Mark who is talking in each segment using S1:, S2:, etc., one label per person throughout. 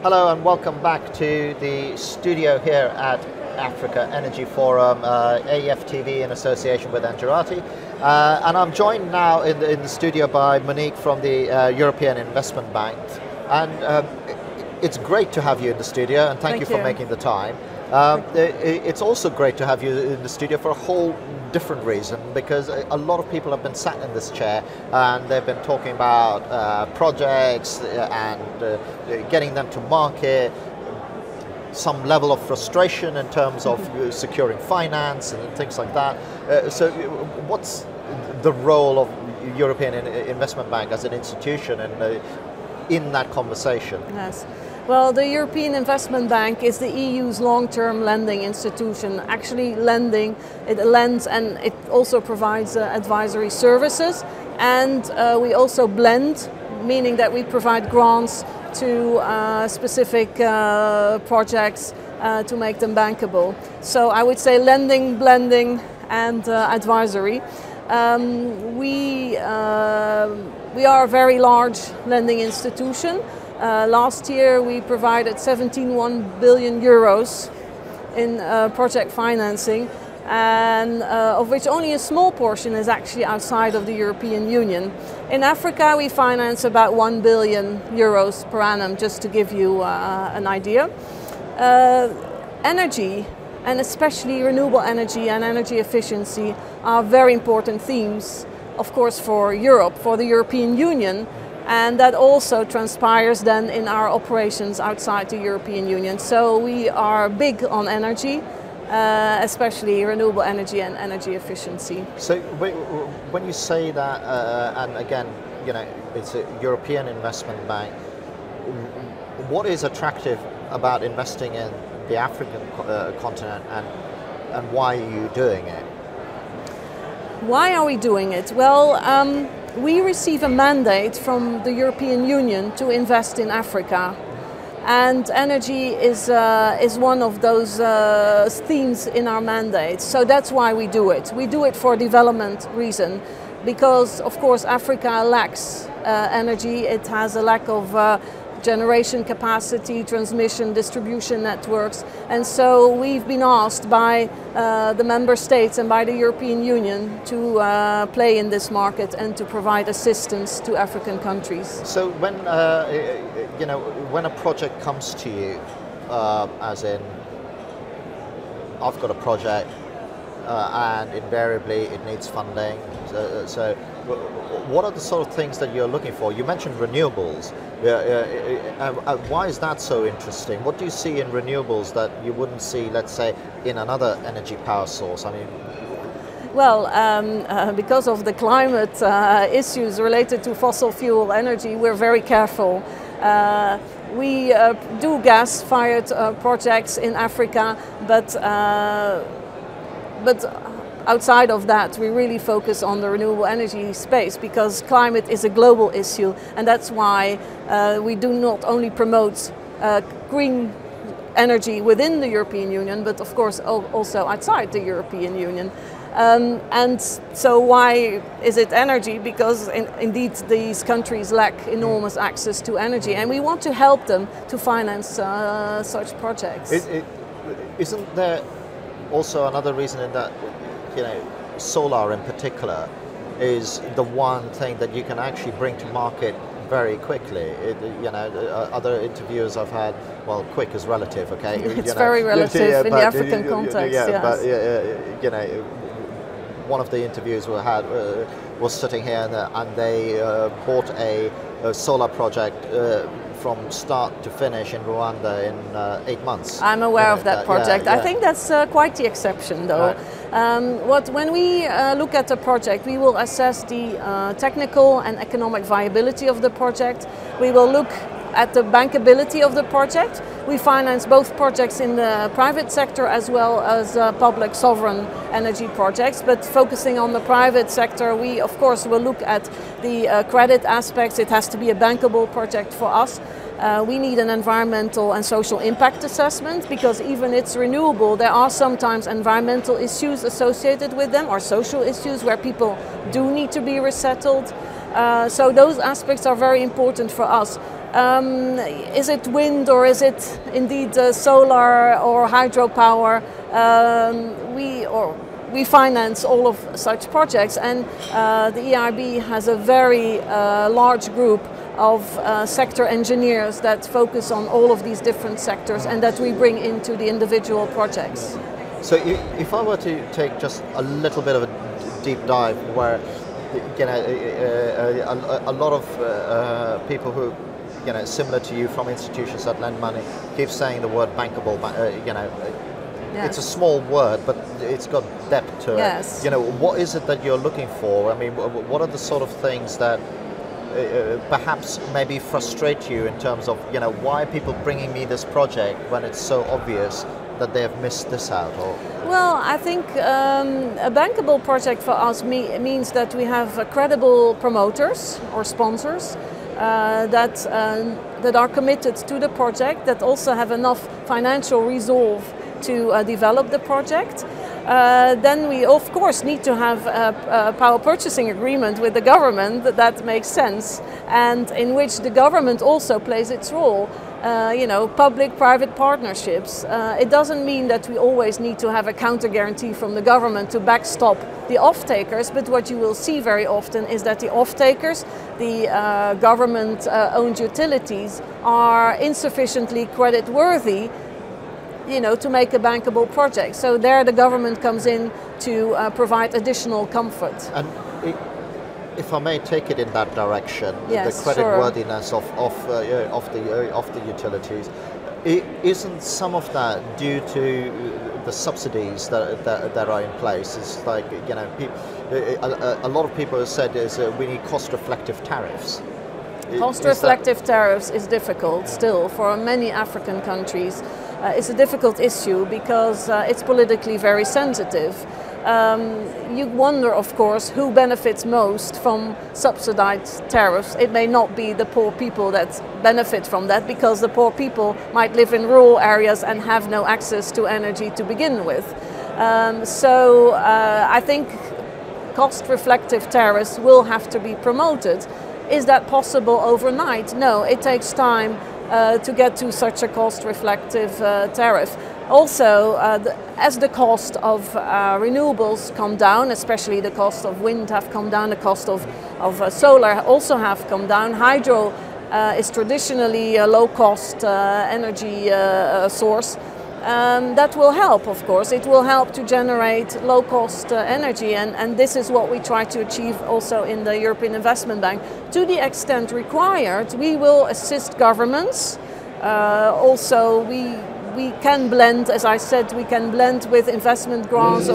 S1: Hello and welcome back to the studio here at Africa Energy Forum, AFTV in association with Angerati. And I'm joined now in the studio by Monique from the European Investment Bank. And it's great to have you in the studio, and thank you for making the time. It's also great to have you in the studio for a whole different reason, because a lot of people have been sat in this chair and they've been talking about projects and getting them to market, some level of frustration in terms of securing finance and things like that. So what's the role of European Investment Bank as an institution in that conversation?
S2: Yes. Well, the European Investment Bank is the EU's long-term lending institution. Actually lending, it lends and it also provides advisory services. And we also blend, meaning that we provide grants to specific projects to make them bankable. So I would say lending, blending and advisory. We are a very large lending institution. Last year we provided 17.1 billion euros in project financing, and of which only a small portion is actually outside of the European Union. In Africa we finance about 1 billion euros per annum, just to give you an idea. Energy, and especially renewable energy and energy efficiency, are very important themes, of course, for Europe, for the European Union. And that also transpires then in our operations outside the European Union. So we are big on energy, especially renewable energy and energy efficiency.
S1: So when you say that, and again, you know, it's a European Investment Bank, what is attractive about investing in the African continent, and why are you doing it?
S2: Why are we doing it? Well, we receive a mandate from the European Union to invest in Africa, and energy is one of those themes in our mandate. So that's why we do it. We do it for development reason, because of course Africa lacks energy. It has a lack of generation capacity, transmission, distribution networks, and so we've been asked by the member states and by the European Union to play in this market and to provide assistance to African countries.
S1: So when you know, when a project comes to you, as in, I've got a project and invariably it needs funding, so what are the sort of things that you're looking for? You mentioned renewables. Why is that so interesting? What do you see in renewables that you wouldn't see, let's say, in another energy power source? I mean,
S2: well, because of the climate issues related to fossil fuel energy, we're very careful. We do gas-fired projects in Africa, but outside of that, we really focus on the renewable energy space, because climate is a global issue, and that's why we do not only promote green energy within the European Union, but of course also outside the European Union. And so why is it energy? Because indeed these countries lack enormous access to energy, and we want to help them to finance such projects.
S1: Isn't there also another reason in that, you know, solar in particular is the one thing that you can actually bring to market very quickly? You know, other interviews I've had, well, quick is relative, okay?
S2: It's very relative in the African context, yes.
S1: But you know, one of the interviews we had was sitting here, and they bought a solar project from start to finish in Rwanda in 8 months.
S2: I'm aware of that project. I think that's quite the exception, though. Right. When we look at the project, we will assess the technical and economic viability of the project. We will look at the bankability of the project. We finance both projects in the private sector as well as public sovereign energy projects, but focusing on the private sector, we of course will look at the credit aspects. It has to be a bankable project for us. We need an environmental and social impact assessment, because even it's renewable, there are sometimes environmental issues associated with them, or social issues where people do need to be resettled. So those aspects are very important for us. Is it wind or is it indeed solar or hydropower? We finance all of such projects, and the EIB has a very large group of sector engineers that focus on all of these different sectors and that we bring into the individual projects.
S1: So if I were to take just a little bit of a deep dive where, you know, a lot of people who, you know, similar to you from institutions that lend money keep saying the word bankable, you know, yes. It's a small word, but it's got depth to
S2: yes.
S1: it. You know, what is it that you're looking for? I mean, what are the sort of things that perhaps maybe frustrate you in terms of, you know, why are people bringing me this project when it's so obvious that they have missed this out? Or?
S2: Well, I think a bankable project for us means that we have credible promoters or sponsors that are committed to the project, that also have enough financial resolve to develop the project. Then we of course need to have a power purchasing agreement with the government that makes sense, and in which the government also plays its role. You know, public-private partnerships. It doesn't mean that we always need to have a counter guarantee from the government to backstop the off-takers, but what you will see very often is that the off-takers, the government-owned utilities, are insufficiently credit-worthy, you know, to make a bankable project. So there the government comes in to provide additional comfort.
S1: And if I may take it in that direction,
S2: yes,
S1: the creditworthiness sure. of the utilities, isn't some of that due to the subsidies that are in place? It's like, you know, a lot of people have said is we need cost-reflective tariffs.
S2: Cost-reflective tariffs is difficult still for many African countries. It's a difficult issue because it's politically very sensitive. You wonder, of course, who benefits most from subsidized tariffs. It may not be the poor people that benefit from that, because the poor people might live in rural areas and have no access to energy to begin with. So I think cost-reflective tariffs will have to be promoted. Is that possible overnight? No, it takes time to get to such a cost-reflective tariff. Also, as the cost of renewables come down, especially the cost of wind have come down, the cost of solar also have come down. Hydro is traditionally a low-cost energy source. That will help, of course. It will help to generate low-cost energy, and this is what we try to achieve also in the European Investment Bank. To the extent required, we will assist governments. Also, we can blend, as I said, we can blend with investment grants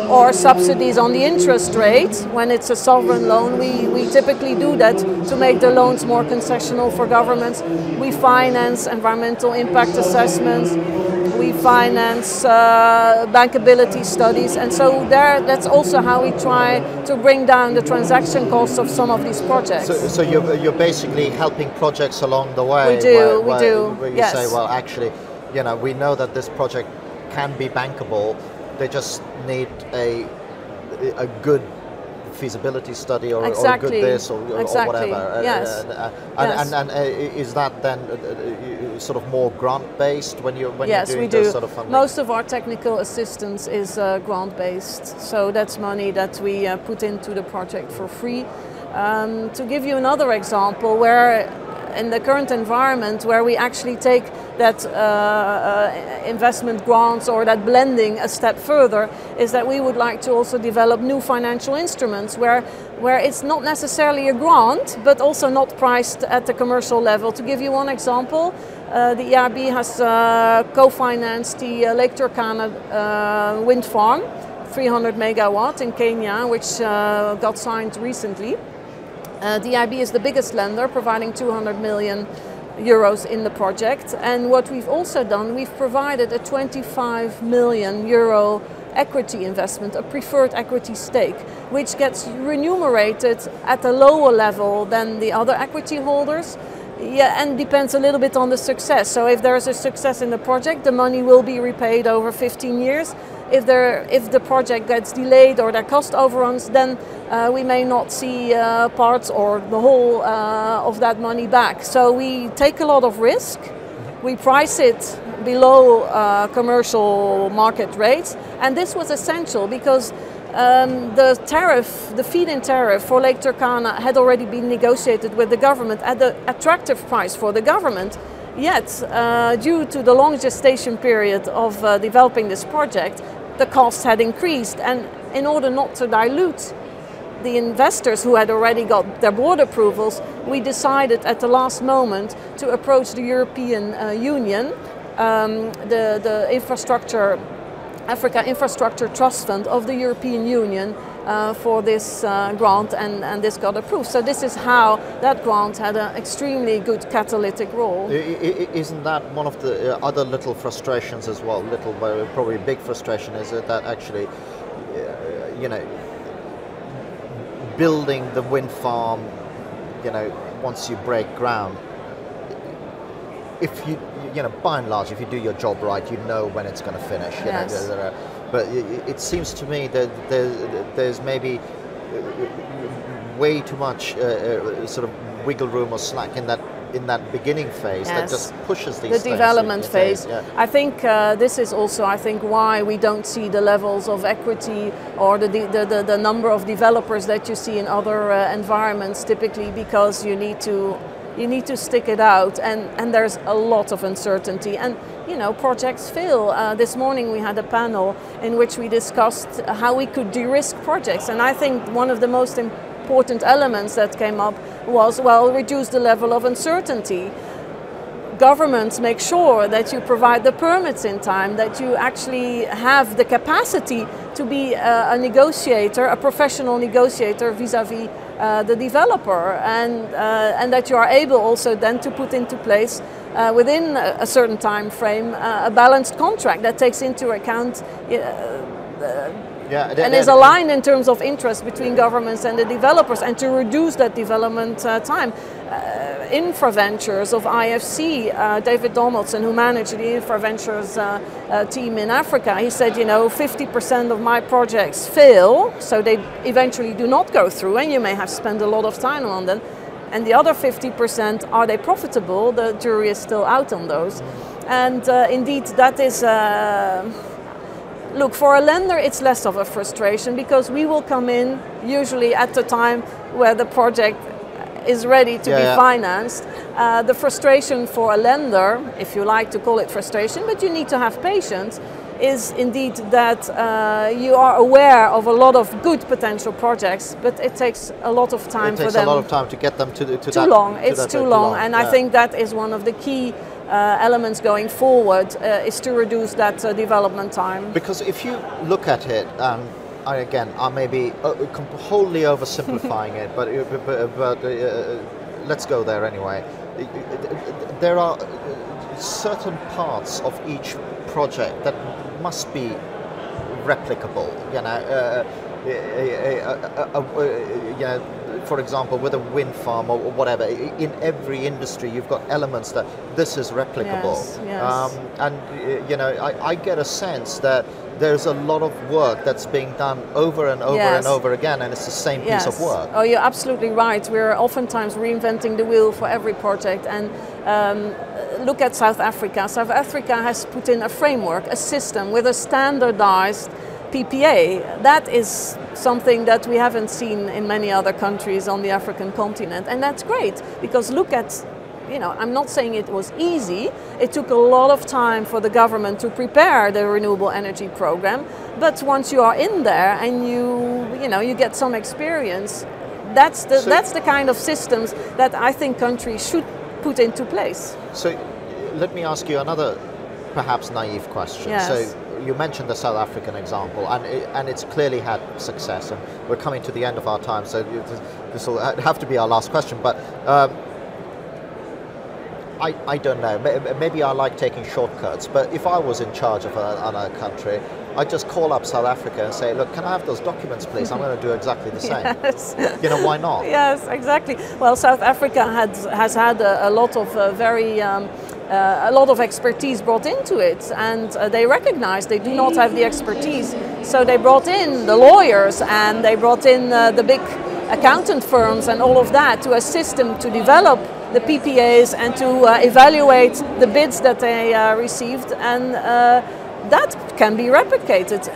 S2: or subsidies on the interest rate. When it's a sovereign loan, we typically do that to make the loans more concessional for governments. We finance environmental impact assessments, we finance bankability studies, and so that's also how we try to bring down the transaction costs of some of these projects.
S1: So you're basically helping projects along the way.
S2: We do,
S1: where you
S2: yes.
S1: say, well, actually, you know, we know that this project can be bankable. They just need a good feasibility study or
S2: exactly.
S1: good this or
S2: exactly.
S1: whatever.
S2: Yes.
S1: And is that then sort of more grant-based when you're
S2: yes,
S1: doing
S2: we do.
S1: this sort of funding?
S2: Most of our technical assistance is grant-based, so that's money that we put into the project for free. To give you another example, where in the current environment where we actually take that investment grants or that blending a step further, is that we would like to also develop new financial instruments where it's not necessarily a grant but also not priced at the commercial level. To give you one example, the EIB has co-financed the Lake Turkana wind farm, 300 megawatt in Kenya, which got signed recently. The EIB is the biggest lender, providing 200 million euros in the project. And what we've also done, we've provided a 25 million euro equity investment, a preferred equity stake, which gets remunerated at a lower level than the other equity holders. Yeah, and depends a little bit on the success. So if there is a success in the project, the money will be repaid over 15 years. if the project gets delayed or there are cost overruns, then we may not see parts or the whole of that money back. So we take a lot of risk. We price it below commercial market rates, and this was essential because the tariff, the feed-in tariff for Lake Turkana had already been negotiated with the government at an attractive price for the government. Yet, due to the long gestation period of developing this project, the costs had increased, and in order not to dilute the investors who had already got their board approvals, we decided at the last moment to approach the European Union, the infrastructure, Africa Infrastructure Trust Fund of the European Union for this grant, and this got approved. So this is how that grant had an extremely good catalytic role.
S1: Isn't that one of the other little frustrations as well? Little, but probably big frustration is that actually, you know, building the wind farm, you know, once you break ground, if you know, by and large, if you do your job right, you know when it's going to finish. You
S2: yes.
S1: know, but it seems to me that there's maybe way too much sort of wiggle room or slack in that beginning phase. Yes. That just pushes these things.
S2: The development phase.
S1: Yeah.
S2: I think this is also, I think, why we don't see the levels of equity or the number of developers that you see in other environments, typically because you need to stick it out, and there's a lot of uncertainty, and you know, projects fail. This morning we had a panel in which we discussed how we could de-risk projects, and I think one of the most important elements that came up was, well, reduce the level of uncertainty. Governments make sure that you provide the permits in time, that you actually have the capacity to be a negotiator, a professional negotiator vis-a-vis the developer, and that you are able also then to put into place within a certain time frame a balanced contract that takes into account and is aligned in terms of interest between governments and the developers, and to reduce that development time. Infraventures of IFC, David Donaldson, who managed the Infraventures team in Africa, he said, you know, 50% of my projects fail, so they eventually do not go through, and you may have spent a lot of time on them. And the other 50%, are they profitable? The jury is still out on those. And indeed, that is... Look, for a lender, it's less of a frustration because we will come in usually at the time where the project is ready to be financed. The frustration for a lender, if you like to call it frustration, but you need to have patience, is indeed that you are aware of a lot of good potential projects, but it takes a lot of time for them. It takes a lot of time
S1: to get them to that.
S2: Too long. It's too long, and I think that is one of the key elements going forward, is to reduce that development time.
S1: Because if you look at it, again, I may be wholly oversimplifying it, but let's go there anyway. There are certain parts of each project that must be replicable. You know, for example, with a wind farm or whatever, in every industry you've got elements that this is replicable.
S2: Yes.
S1: And you know, I get a sense that there's a lot of work that's being done over and over and over again, and it's the same piece of work.
S2: Oh, you're absolutely right. We're oftentimes reinventing the wheel for every project. And look at South Africa. South Africa has put in a framework, a system with a standardized PPA. That is something that we haven't seen in many other countries on the African continent, and that's great, because look at, you know, I'm not saying it was easy. It took a lot of time for the government to prepare the renewable energy program, but once you are in there and you get some experience, that's the kind of systems that I think countries should put into place.
S1: So let me ask you another perhaps naive question.
S2: Yes.
S1: So you mentioned the South African example, and it's clearly had success, and we're coming to the end of our time, so this will have to be our last question, but I don't know, maybe I like taking shortcuts, but if I was in charge of a country, I'd just call up South Africa and say, look, can I have those documents, please? I'm going to do exactly the same.
S2: Yes.
S1: You know, why not?
S2: Yes, exactly. Well, South Africa has had a lot of very a lot of expertise brought into it, and they recognized they do not have the expertise. So they brought in the lawyers and they brought in the big accountant firms and all of that to assist them to develop the PPAs and to evaluate the bids that they received, and that can be replicated.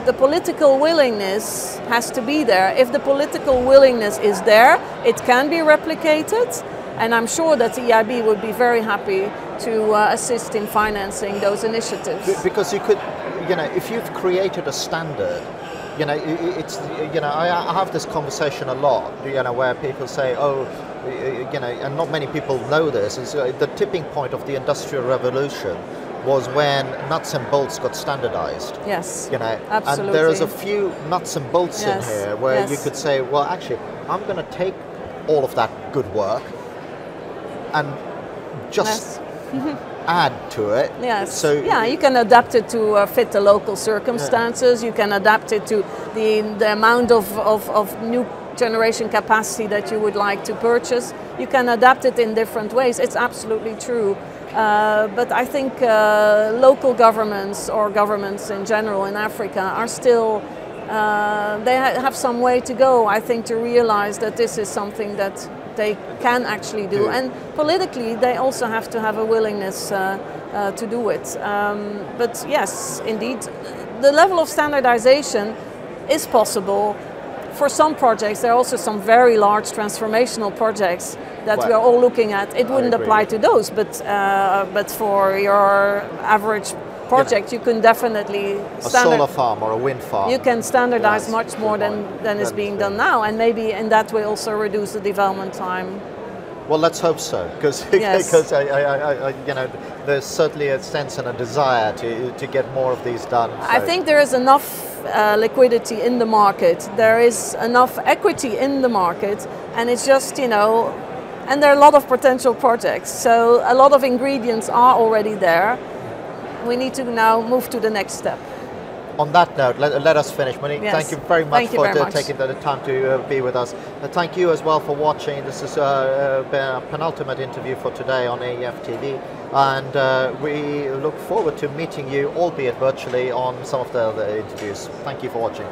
S2: The political willingness has to be there. If the political willingness is there, it can be replicated. And I'm sure that the EIB would be very happy to assist in financing those initiatives.
S1: Because you could, if you've created a standard, it's, I have this conversation a lot, where people say, oh, and not many people know this, is the tipping point of the Industrial Revolution was when nuts and bolts got standardized.
S2: Yes,
S1: absolutely. And there is a few nuts and bolts in here where you could say, well, actually, I'm going to take all of that good work and just add to it.
S2: Yes.
S1: So
S2: you can adapt it to fit the local circumstances. You can adapt it to the amount of new generation capacity that you would like to purchase. You can adapt it in different ways. It's absolutely true. But I think local governments or governments in general in Africa are still, they have some way to go, I think, to realize that this is something that they can actually do. And politically, they also have to have a willingness to do it. But yes, indeed, the level of standardization is possible. For some projects, there are also some very large transformational projects that we are all looking at. It wouldn't apply to those, but for your average project, you can definitely
S1: a solar farm or a wind farm.
S2: You can standardize much more than is being done now, and maybe in that way also reduce the development time.
S1: Well, let's hope so, because there's certainly a sense and a desire to get more of these done. So.
S2: I think there is enough liquidity in the market. There is enough equity in the market, and it's just, and there are a lot of potential projects. So a lot of ingredients are already there. We need to now move to the next step.
S1: On that note, let us finish. Monique, thank you very much for taking the time to be with us. Thank you as well for watching. This has been a penultimate interview for today on AEF TV, and we look forward to meeting you, albeit virtually, on some of the other interviews. Thank you for watching.